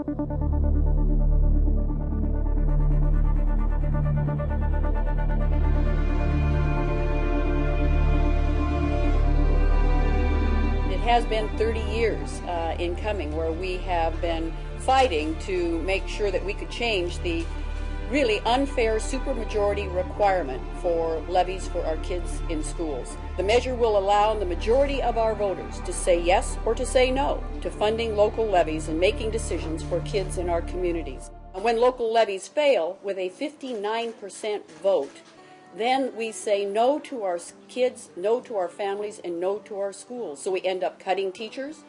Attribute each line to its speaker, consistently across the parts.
Speaker 1: It has been 30 years in coming where we have been fighting to make sure that we could change the really unfair supermajority requirement for levies for our kids in schools. The measure will allow the majority of our voters to say yes or to say no to funding local levies and making decisions for kids in our communities. And when local levies fail with a 59% vote, then we say no to our kids, no to our families, and no to our schools. So we end up cutting teachers.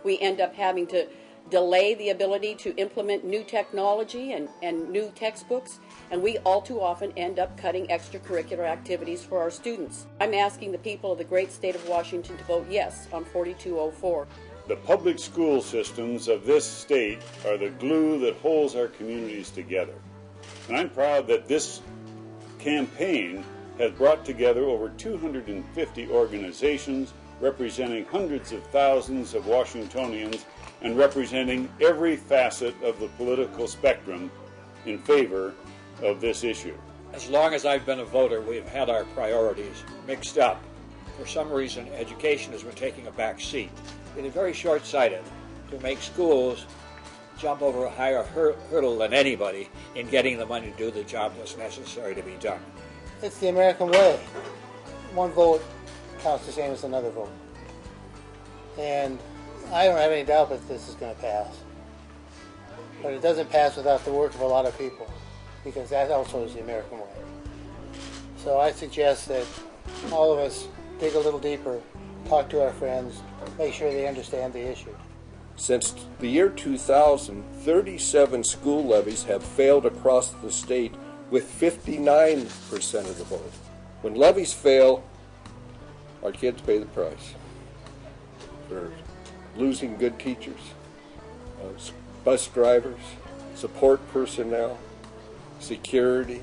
Speaker 1: We end up having to delay the ability to implement new technology and new textbooks, and we all too often end up cutting extracurricular activities for our students. I'm asking the people of the great state of Washington to vote yes on 4204.
Speaker 2: The public school systems of this state are the glue that holds our communities together. And I'm proud that this campaign has brought together over 250 organizations representing hundreds of thousands of Washingtonians and representing every facet of the political spectrum in favor of this issue.
Speaker 3: As long as I've been a voter, we've had our priorities mixed up. For some reason, education has been taking a back seat. It is very short-sighted to make schools jump over a higher hurdle than anybody in getting the money to do the job that's necessary to be done.
Speaker 4: It's the American way. One vote counts the same as another vote. And I don't have any doubt that this is going to pass. But it doesn't pass without the work of a lot of people, because that also is the American way. So I suggest that all of us dig a little deeper, talk to our friends, make sure they understand the issue.
Speaker 5: Since the year 2000, 37 school levies have failed across the state with 59% of the vote. When levies fail, our kids pay the price for losing good teachers, bus drivers, support personnel, security,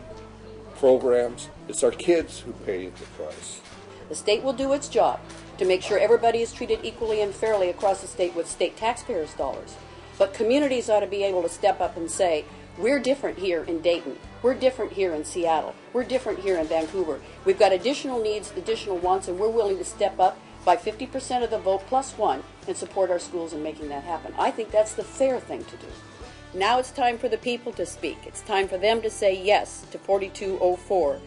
Speaker 5: programs. It's our kids who pay the price.
Speaker 1: The state will do its job to make sure everybody is treated equally and fairly across the state with state taxpayers' dollars. But communities ought to be able to step up and say, we're different here in Dayton. We're different here in Seattle. We're different here in Vancouver. We've got additional needs, additional wants, and we're willing to step up by 50% of the vote plus one and support our schools in making that happen. I think that's the fair thing to do. Now it's time for the people to speak. It's time for them to say yes to 4204